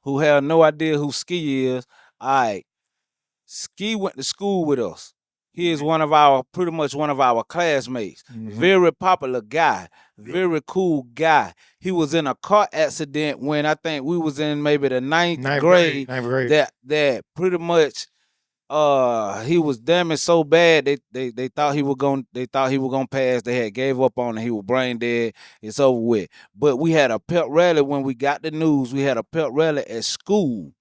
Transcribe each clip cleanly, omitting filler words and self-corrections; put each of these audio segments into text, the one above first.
who have no idea who Ski is, all right, Ski went to school with us. He is pretty much one of our classmates. Very popular guy, very cool guy. He was in a car accident when I think we was in maybe the ninth grade. Ninth grade. That pretty much he was damaged so bad they thought he was gonna pass. They had gave up on him. He was brain dead. It's over with. But we had a pep rally when we got the news. We had a pep rally at school.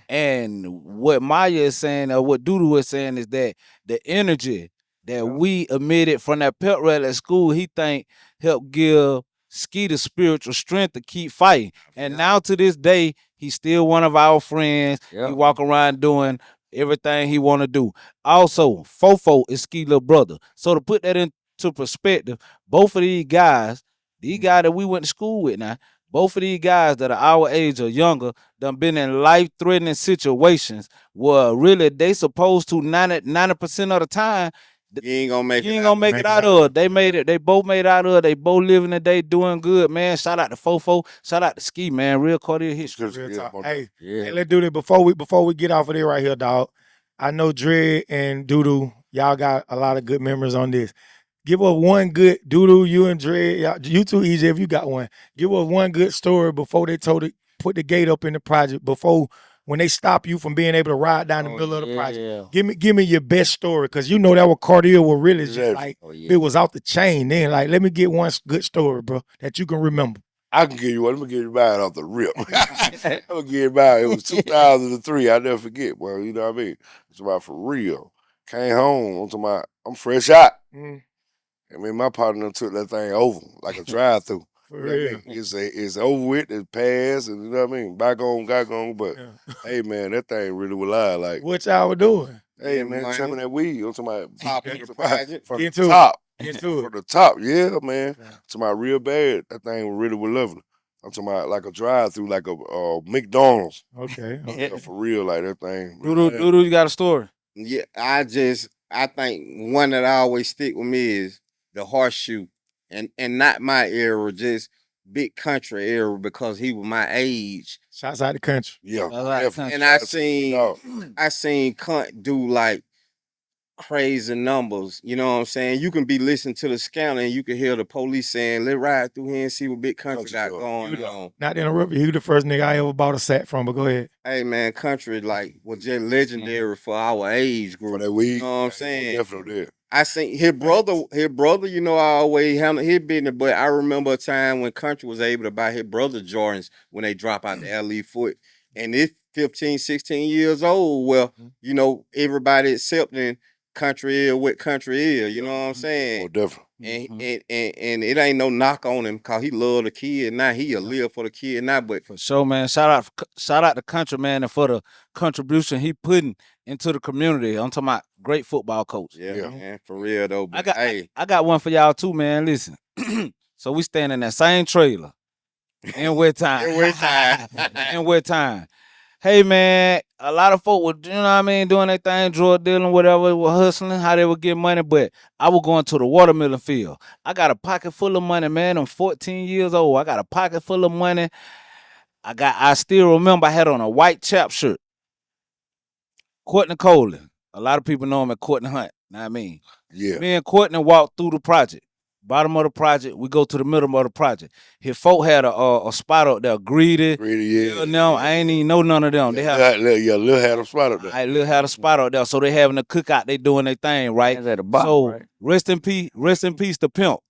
And what Maya is saying, or what Doodoo is saying, is that the energy that we emitted from that pep rally at school, he think helped give Ski the spiritual strength to keep fighting. And now to this day, he's still one of our friends. He walk around doing everything he want to do. Also, Fofo is Ski little brother. So to put that into perspective, both of these guys that we went to school with now, both of these guys that are our age or younger, done been in life-threatening situations where really they supposed to 90% of the time, You ain't gonna make it out of. They made it. They both made out of. They both living the day, doing good, man. Shout out to Fofo. Shout out to Ski, man. Real Cordele history. Real talk. Hey, let's do this before we get off of there right here, dog. I know Dre and Doodoo, y'all got a lot of good memories on this. Give us one good Doodoo, you and Dre, you too, EJ, if you got one. Give us one good story before they put the gate up in the project, before when they stop you from being able to ride down the middle of the project. Give me your best story, because you know that what Cordele was really just like, it was off the chain then. Like, let me get one good story, bro, that you can remember. I can give you one. Let me give you mine off the rip. I'm gonna give you mine. It was 2003. I'll never forget, bro. You know what I mean? It's about for real. Came home. I'm fresh out. I mean, my partner took that thing over like a drive-through. For real. It's over with. It's past, and you know what I mean. Back on, got on. But hey, man, that thing really was live. Like, what y'all were doing? Hey, man, chugging that weed. I'm talking about top of the project. From the top. Into it. From the top, yeah, man. I'm talking about real bad. That thing really was lovely. I'm talking about like a drive-through, like a McDonald's. Okay. For real, like that thing. Doodoo, you got a story? Yeah, I think one that I always stick with me is the horseshoe, and not my era, just big country era, because he was my age. Shouts out the country. Yeah, and I seen Cunt do like crazy numbers. You know what I'm saying? You can be listening to the scanner and you can hear the police saying, "Let's ride through here and see what big country got going on." Not to interrupt you, the first nigga I ever bought a sack from, but go ahead. Hey man, country like was just legendary for our age group. For that weed, you know what I'm saying? Definitely. I seen his brother, you know, I always handled his business, but I remember a time when Country was able to buy his brother Jordans when they drop out the LE foot. And it's 15, 16 years old. Well, you know, everybody accepting Country is what Country is, you know what I'm saying? Oh, definitely. And it ain't no knock on him, because he love the kid now. He'll live for the kid now. But for sure, man. Shout out to Country, man, and for the contribution he putting into the community. I'm talking about great football coach. Yeah. Man, for real though. But I got one for y'all too, man. Listen. So we stand in that same trailer in wet time. In wet time. Hey man, a lot of folk were, you know what I mean, doing their thing, drug dealing, whatever, were hustling, how they would get money, but I was going to the watermelon field. I got a pocket full of money, man. I'm 14 years old. I got a pocket full of money. I still remember I had on a white chap shirt. Courtney Coley. A lot of people know him as Courtney Hunt. Know what I mean? Yeah. Me and Courtney walked through the project. Bottom of the project, we go to the middle of the project. His folk had a spot up there, greedy. Yeah. No, I ain't even know none of them. They have Lil had a spot up there. Lil had a spot up there, so they having a cookout. They doing their thing, right? At the bottom, so right? rest in peace to Pimp.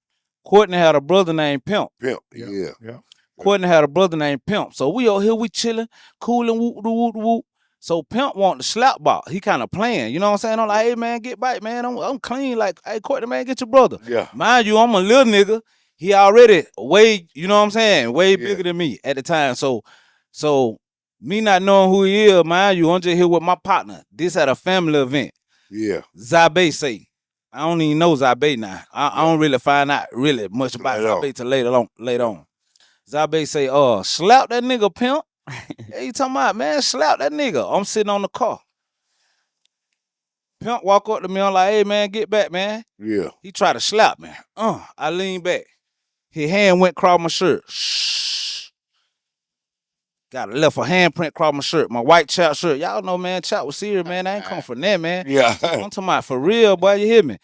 Courtney had a brother named Pimp. Yeah. Courtney had a brother named Pimp. So we out here, we chilling, coolin', whoop. So Pimp want the slap ball. He kind of playing, you know what I'm saying? I'm like, hey man, get back, man. I'm clean. Like, hey Courtney, man, get your brother. Yeah. Mind you, I'm a little nigga. He already way, you know what I'm saying, way bigger than me at the time. So me not knowing who he is, mind you, I'm just here with my partner. This at a family event. Yeah. Zabe say, I don't even know Zabe now. I don't really find out really much about Zabe till later on. Zabe say, slap that nigga Pimp. Hey, you talking about, man, slap that nigga. I'm sitting on the car. Pimp walk up to me, I'm like, hey, man, get back, man. Yeah. He tried to slap me. I lean back. His hand went across my shirt. Shh. Got left a handprint across my shirt, my white Chap shirt. Y'all know, man, Chap was serious, man. I ain't come from that, man. Yeah. I'm talking about for real, boy. You hear me?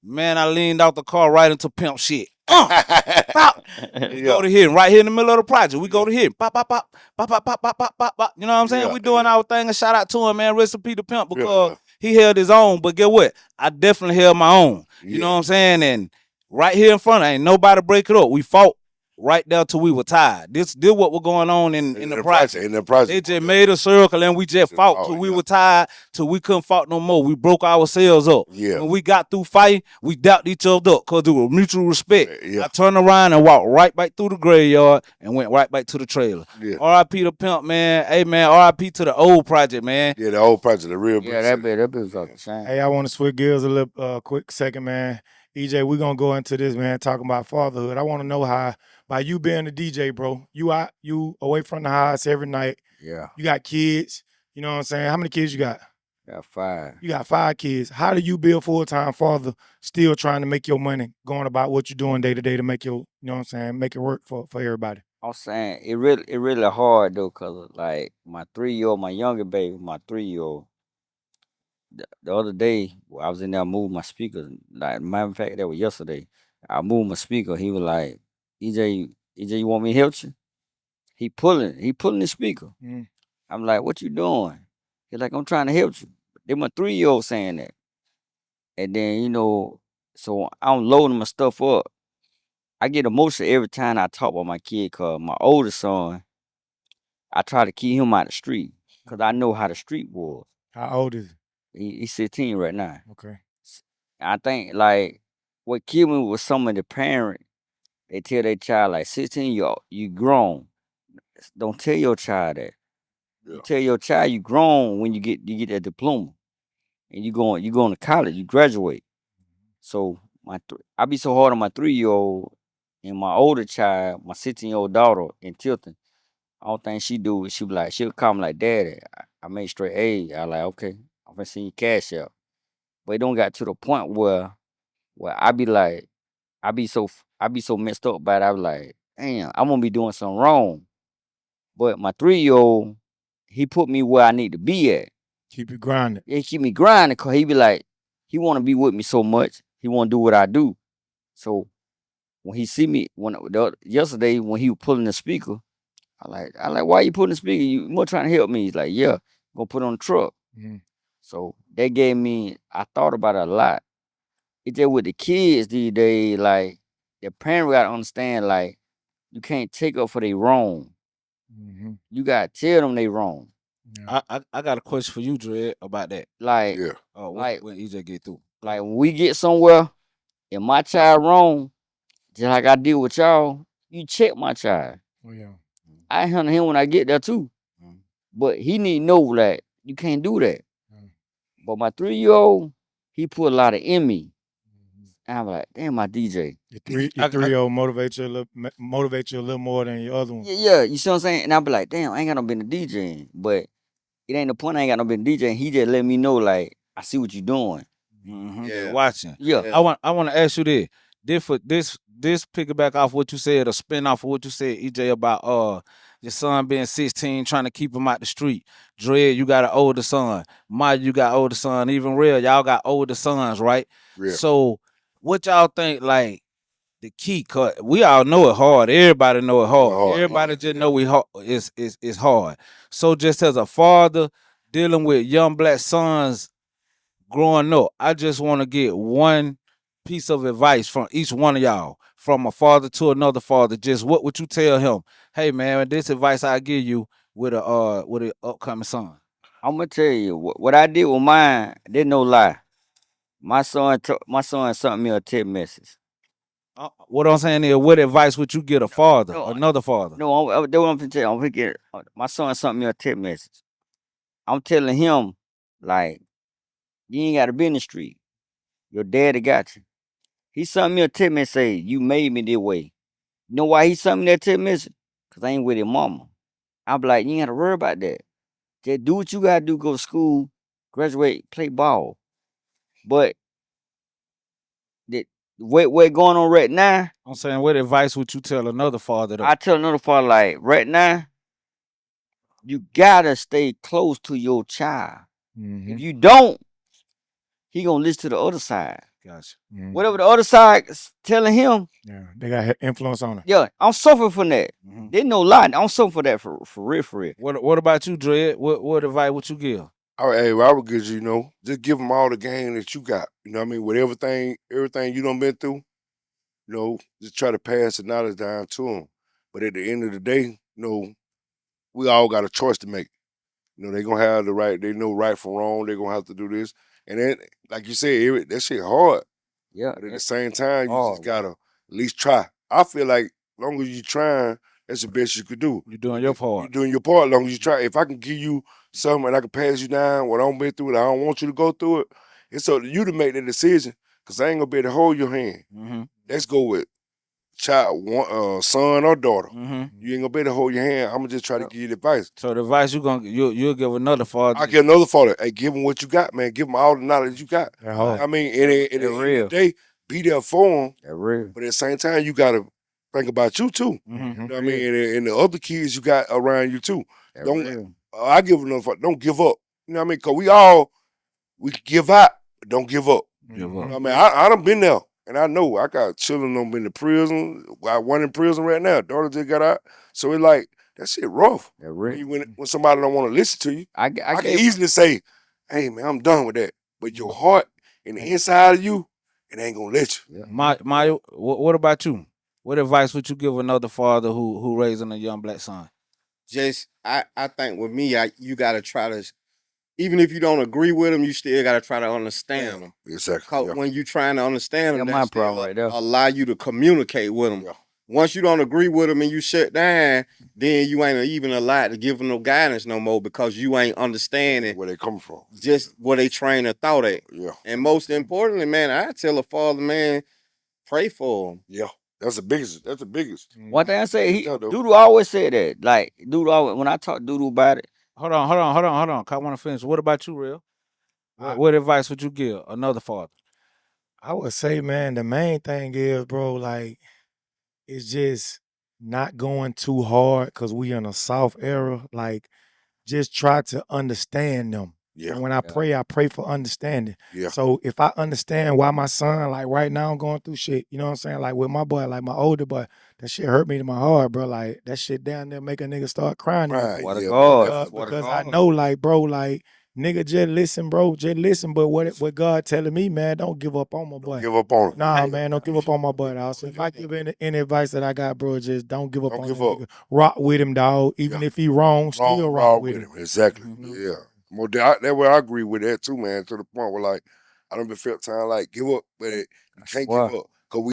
Man, I leaned out the car right into pimp shit. Pop. We go to him right here in the middle of the project. We go to him. Pop, pop, pop, pop, pop, pop, pop, pop, pop, pop. You know what I'm saying? We doing our thing. And shout out to him, man. Rest in peace to Pimp because he held his own. But get what? I definitely held my own. You know what I'm saying? And right here in front, ain't nobody break it up. We fought right there till we were tired. This what was going on in the project. They just made a circle and we just fought till we were tired, till we couldn't fight no more. We broke ourselves up. When we got through fighting, we dealt each other up because there was mutual respect. I turned around and walked right back through the graveyard and went right back to the trailer. R.I.P. to Pimp, man. Hey, man, R.I.P. to the old project, man. Yeah, the old project, the real. Yeah, that bit was off the chain. Hey, I want to switch gears a little quick second, man. EJ, we're gonna go into this, man, talking about fatherhood. I want to know how, by you being a DJ, bro, you away from the house every night. Yeah. You got kids, you know what I'm saying? How many kids you got? Got 5. You got 5 kids. How do you be a full-time father, still trying to make your money, going about what you're doing day to day to make your, you know what I'm saying, make it work for everybody? I'm saying it really hard though, cause like my 3-year-old, my younger baby, my 3-year-old. The other day, I was in there moving my speakers. Like matter of fact, that was yesterday. I moved my speaker. He was like, EJ, you want me to help you? He pulling the speaker. I'm like, what you doing? He's like, I'm trying to help you. Then my 3-year-old saying that. And then, so I'm loading my stuff up. I get emotional every time I talk about my kid, cause my oldest son, I try to keep him out the street. Cause I know how the street was. How old is He's 16 right now. Okay. I think like what killed me was some of the parents, they tell their child like 16 you grown. Don't tell your child that. You tell your child you grown when you get that diploma. And you going to college, you graduate. So I be so hard on my 3-year-old and my older child, my 16-year-old daughter in Tilton. All thing she do is she'll call me like, Daddy, I made straight A. I like, okay, I'm gonna send you cash out. But it don't got to the point where I be like, I be so messed up by it. I was like, damn, I'm gonna be doing something wrong. But my 3-year-old, he put me where I need to be at. Keep you grinding. Yeah, keep me grinding, cause he be like, he wanna be with me so much. He wanna do what I do. So when he see me, yesterday when he was pulling the speaker, I like, why you putting the speaker? You more trying to help me? He's like, yeah, gonna put it on the truck. So that gave me, I thought about it a lot. It's just with the kids these days, like the parent gotta understand, like you can't take up for they wrong. You gotta tell them they wrong. I got a question for you, Dred, about that. Like, when EJ get through. Like when we get somewhere and my child wrong, just like I did with y'all, you check my child. Oh yeah. I handle him when I get there too. But he need to know that you can't do that. But my 3-year-old, he put a lot of in me. And I'm like, damn, my DJ. Your 3-year-old motivates you a little more than your other one. Yeah, you see what I'm saying? And I'll be like, damn, I ain't got no business DJing. But it ain't the point I ain't got no business DJing. He just let me know, like, I see what you doing. Yeah, watching. Yeah. I want to ask you this. This piggyback off what you said, a spin off of what you said, EJ, about your son being 16, trying to keep him out the street. Dred, you got an older son. Maya, you got older son. Even Rell, y'all got older sons, right? So what y'all think, like, the key? Cause we all know it hard. Everybody know it hard. Everybody just know it's hard. So just as a father dealing with young black sons growing up, I just want to get one piece of advice from each one of y'all, from a father to another father. Just what would you tell him? Hey man, this advice I give you with a upcoming son. I'm gonna tell you what I did with mine. There's no lie. My son sent me a text message. What I'm saying is, what advice would you get a father, another father? No, that's what I'm gonna tell you. I'm gonna get my son sent me a text message. I'm telling him, like, you ain't gotta be in the street. Your daddy got you. He sent me a text message say, you made me this way. You know why he sent me that text message? Cause I ain't with his mama. I'm like, you ain't gotta worry about that. Just do what you gotta do, go to school, graduate, play ball. But what going on right now? I'm saying, what advice would you tell another father? I tell another father, like, right now, you gotta stay close to your child. Mm-hmm. If you don't, he gonna listen to the other side. Gotcha. Mm-hmm. Whatever the other side is telling him, Yeah, they got influence on her. yeah, I'm suffering from that. Mhm. They no lie. I'm suffering for that for real, for real. What about you, Dred? What advice would you give? Well, I would give you, just give them all the game that you got. You know what I mean? With everything you done been through, just try to pass the knowledge down to them. But at the end of the day, we all got a choice to make. They gonna have the right. They know right from wrong. They gonna have to do this, and then, like you said, that shit hard. Yeah. But at the same time, you just hard. gotta at least try. I feel like long as you trying, that's the best you could do. You doing your part. You doing your part. Long as you try. If I can give you something and I can pass you down what I'm been through, and I don't want you to go through it, it's up to you to make the decision. Cause I ain't gonna be able to hold your hand. Mm-hmm. Let's go with son or daughter. Mm-hmm. You ain't gonna be able to hold your hand. I'm gonna just try to give you the advice. So the advice you'll give another father. I give another father. Hey, give him what you got, man. Give him all the knowledge you got. That hard. I mean, at the end of the day, be there for him. That real. But at the same time, you gotta think about you too. Mm-hmm. You know what I mean? And the other kids you got around you too. That Don't real. I give another father. Don't give up. You know what I mean? Cause we can give out, but don't give up. Give You up. know what I mean? I done been there. And I know I got children that been to prison. I got one in prison right now. Daughter just got out. So it's like, that shit rough. That real. When somebody don't want to listen to you, I can gave easily say, hey man, I'm done with that. But your heart and the inside of you, it ain't gonna let you. yeah. Maya, what about you? What advice would you give another father who raising a young black son? Just I think with me, you gotta try to, even if you don't agree with them, you still gotta try to understand them. Exactly. Cause Yeah. when you trying to understand them, Yeah, that my still problem right there. allow you to communicate with them. Yeah. Once you don't agree with them and you shut down, then you ain't even allowed to give them no guidance no more because you ain't understanding Where they come from. just what they trained and thought at. Yeah. And most importantly, man, I tell a father, man, pray for him. Yeah. That's the biggest. One thing I say, Yeah, though. Doodoo always said that. Like Doodoo always, when I talk to Doodoo about it, Hold on. I want to finish. What about you, Rell? What advice would you give another father? I would say, man, the main thing is, bro, like, it's just not going too hard because we in a soft era. Like, just try to understand them. Yeah. And when I pray for understanding. Yeah. So if I understand why my son, like right now, I'm going through shit, you know what I'm saying? Like with my boy, like my older boy, that shit hurt me to my heart, bro. Like that shit down there make a nigga start crying. Right. what a Yeah, God. Because I know, like, bro, like, nigga, just listen, bro. Just listen. But what God telling me, man, don't give up on my boy. Give up on it. Nah, man, don't give up on my boy, dog. So if I give any advice that I got, bro, just don't give up Don't on give that up. nigga. Rock with him, dog. Even if he wrong, still rock with him. Exactly. Mhm. Yeah. More that's where I agree with that too, man. To the point where like I don't been felt time like give up, but you can't Why? give up.